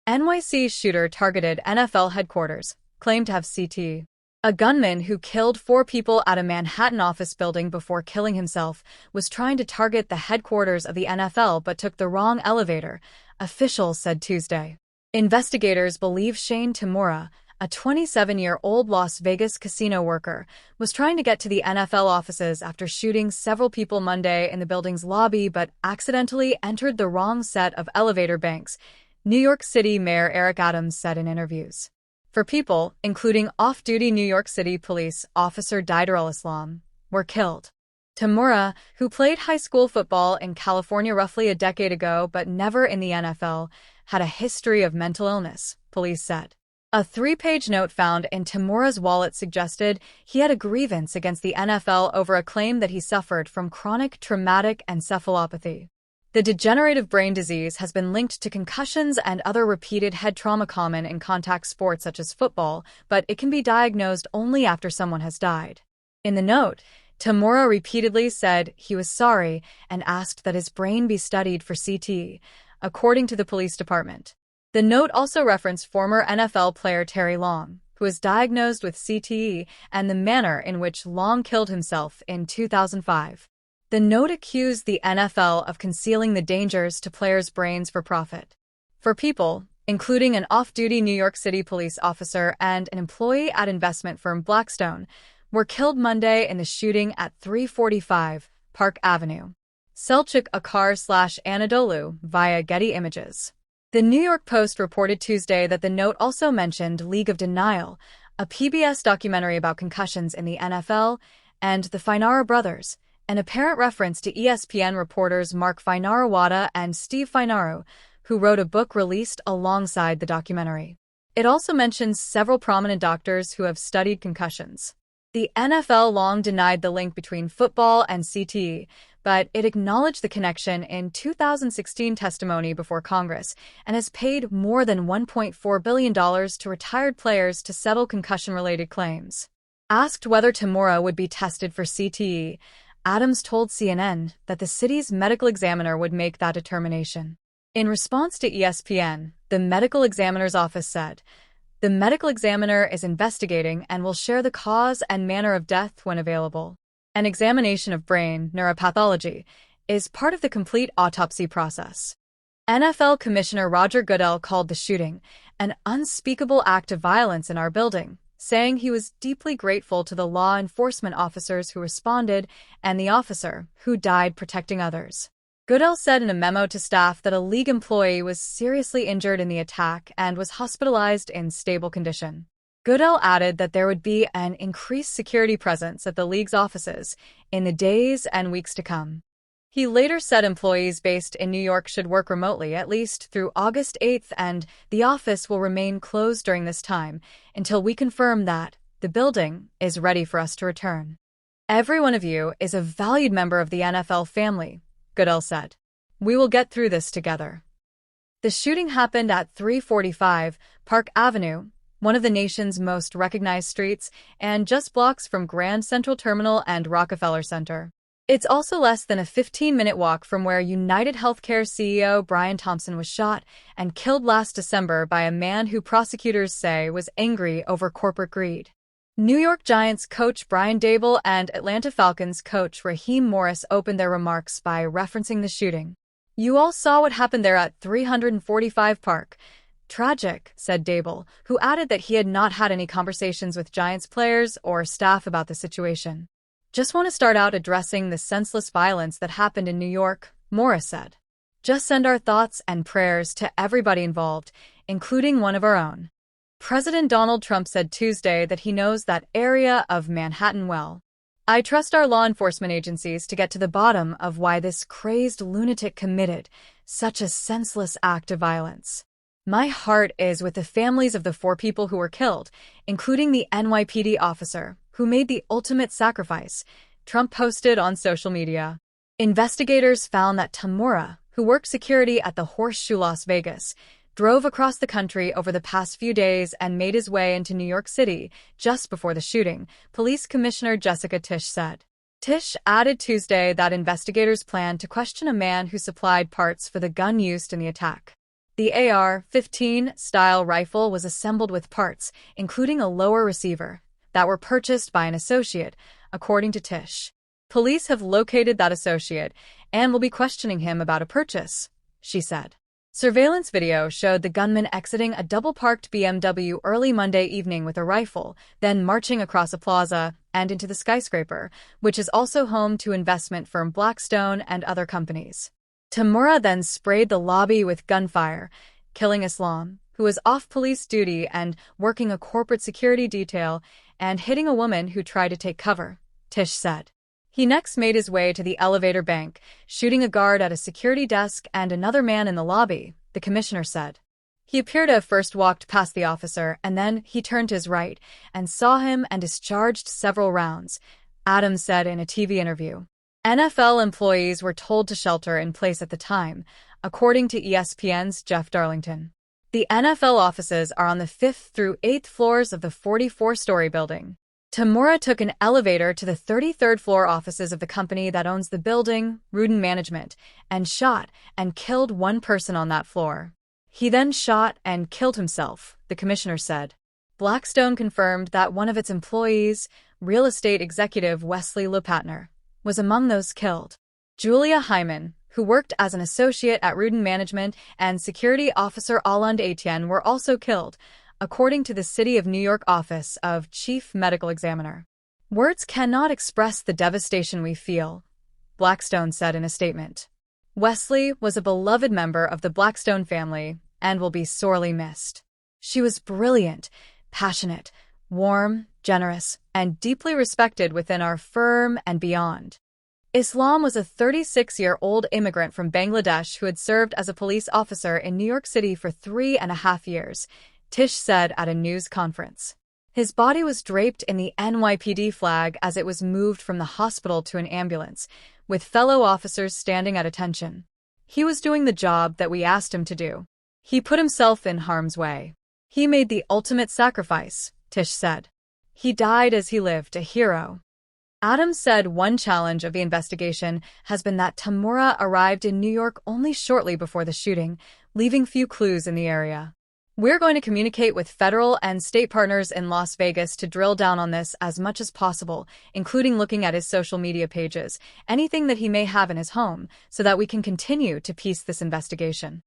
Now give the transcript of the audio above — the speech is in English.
NYC shooter targeted NFL headquarters, claimed to have CTE. A gunman who killed 4 people at a Manhattan office building before killing himself was trying to target the headquarters of the NFL but took the wrong elevator, officials said Tuesday. Investigators believe Shane Tamura, a 27-year-old Las Vegas casino worker, was trying to get to the NFL offices after shooting several people Monday in the building's lobby but accidentally entered the wrong set of elevator banks, New York City Mayor Eric Adams said in interviews. 4 people, including off-duty New York City police officer Dider al-Islam, were killed. Tamura, who played high school football in California roughly a decade ago but never in the NFL, had a history of mental illness, police said. A 3-page note found in Tamura's wallet suggested he had a grievance against the NFL over a claim that he suffered from chronic traumatic encephalopathy. The degenerative brain disease has been linked to concussions and other repeated head trauma common in contact sports such as football, but it can be diagnosed only after someone has died. In the note, Tamura repeatedly said he was sorry and asked that his brain be studied for CTE, according to the police department. The note also referenced former NFL player Terry Long, who was diagnosed with CTE, and the manner in which Long killed himself in 2005. The note accused the NFL of concealing the dangers to players' brains for profit. 4 people, including an off-duty New York City police officer and an employee at investment firm Blackstone, were killed Monday in the shooting at 345 Park Avenue. Selçuk Akar/Anadolu, via Getty Images. The New York Post reported Tuesday that the note also mentioned League of Denial, a PBS documentary about concussions in the NFL, and the Fainara brothers, an apparent reference to ESPN reporters Mark Fainarawada and Steve Fainaru, who wrote a book released alongside the documentary. It also mentions several prominent doctors who have studied concussions. The NFL long denied the link between football and CTE, but it acknowledged the connection in 2016 testimony before Congress and has paid more than $1.4 billion to retired players to settle concussion-related claims. Asked whether Tamura would be tested for CTE, Adams told CNN that the city's medical examiner would make that determination. In response to ESPN, the medical examiner's office said, "The medical examiner is investigating and will share the cause and manner of death when available. An examination of brain neuropathology is part of the complete autopsy process." NFL Commissioner Roger Goodell called the shooting an unspeakable act of violence in our building, saying he was deeply grateful to the law enforcement officers who responded and the officer who died protecting others. Goodell said in a memo to staff that a league employee was seriously injured in the attack and was hospitalized in stable condition. Goodell added that there would be an increased security presence at the league's offices in the days and weeks to come. He later said employees based in New York should work remotely at least through August 8th, and the office will remain closed during this time until we confirm that the building is ready for us to return. "Every one of you is a valued member of the NFL family," Goodell said. "We will get through this together." The shooting happened at 345 Park Avenue, one of the nation's most recognized streets, and just blocks from Grand Central Terminal and Rockefeller Center. It's also less than a 15-minute walk from where United Healthcare CEO Brian Thompson was shot and killed last December by a man who prosecutors say was angry over corporate greed. New York Giants coach Brian Daboll and Atlanta Falcons coach Raheem Morris opened their remarks by referencing the shooting. "You all saw what happened there at 345 Park. Tragic," said Daboll, who added that he had not had any conversations with Giants players or staff about the situation. "Just want to start out addressing the senseless violence that happened in New York," Morris said. "Just send our thoughts and prayers to everybody involved, including one of our own." President Donald Trump said Tuesday that he knows that area of Manhattan well. "I trust our law enforcement agencies to get to the bottom of why this crazed lunatic committed such a senseless act of violence. My heart is with the families of the 4 people who were killed, including the NYPD officer who made the ultimate sacrifice," Trump posted on social media. Investigators found that Tamura, who worked security at the Horseshoe Las Vegas, drove across the country over the past few days and made his way into New York City just before the shooting, Police Commissioner Jessica Tisch said. Tisch added Tuesday that investigators plan to question a man who supplied parts for the gun used in the attack. The AR-15 style rifle was assembled with parts, including a lower receiver, that were purchased by an associate, according to Tish. Police have located that associate and will be questioning him about a purchase, she said. Surveillance video showed the gunman exiting a double-parked BMW early Monday evening with a rifle, then marching across a plaza and into the skyscraper, which is also home to investment firm Blackstone and other companies. Tamura then sprayed the lobby with gunfire, killing Islam, who was off police duty and working a corporate security detail, and hitting a woman who tried to take cover, Tish said. He next made his way to the elevator bank, shooting a guard at a security desk and another man in the lobby, the commissioner said. He appeared to have first walked past the officer, and then he turned to his right and saw him and discharged several rounds, Adams said in a TV interview. NFL employees were told to shelter in place at the time, according to ESPN's Jeff Darlington. The NFL offices are on the 5th through 8th floors of the 44-story building. Tamura took an elevator to the 33rd floor offices of the company that owns the building, Rudin Management, and shot and killed one person on that floor. He then shot and killed himself, the commissioner said. Blackstone confirmed that one of its employees, real estate executive Wesley Lepatner, was among those killed. Julia Hyman, who worked as an associate at Rudin Management, and security officer Alund Etienne were also killed, according to the City of New York Office of Chief Medical Examiner. Words cannot express the devastation we feel, Blackstone said in a statement. Wesley was a beloved member of the Blackstone family and will be sorely missed. She was brilliant, passionate, warm, generous, and deeply respected within our firm and beyond. Islam was a 36-year-old immigrant from Bangladesh who had served as a police officer in New York City for 3.5 years, Tish said at a news conference. His body was draped in the NYPD flag as it was moved from the hospital to an ambulance, with fellow officers standing at attention. He was doing the job that we asked him to do. He put himself in harm's way. He made the ultimate sacrifice, Tish said. He died as he lived, a hero. Adams said one challenge of the investigation has been that Tamura arrived in New York only shortly before the shooting, leaving few clues in the area. We're going to communicate with federal and state partners in Las Vegas to drill down on this as much as possible, including looking at his social media pages, anything that he may have in his home, so that we can continue to piece this investigation.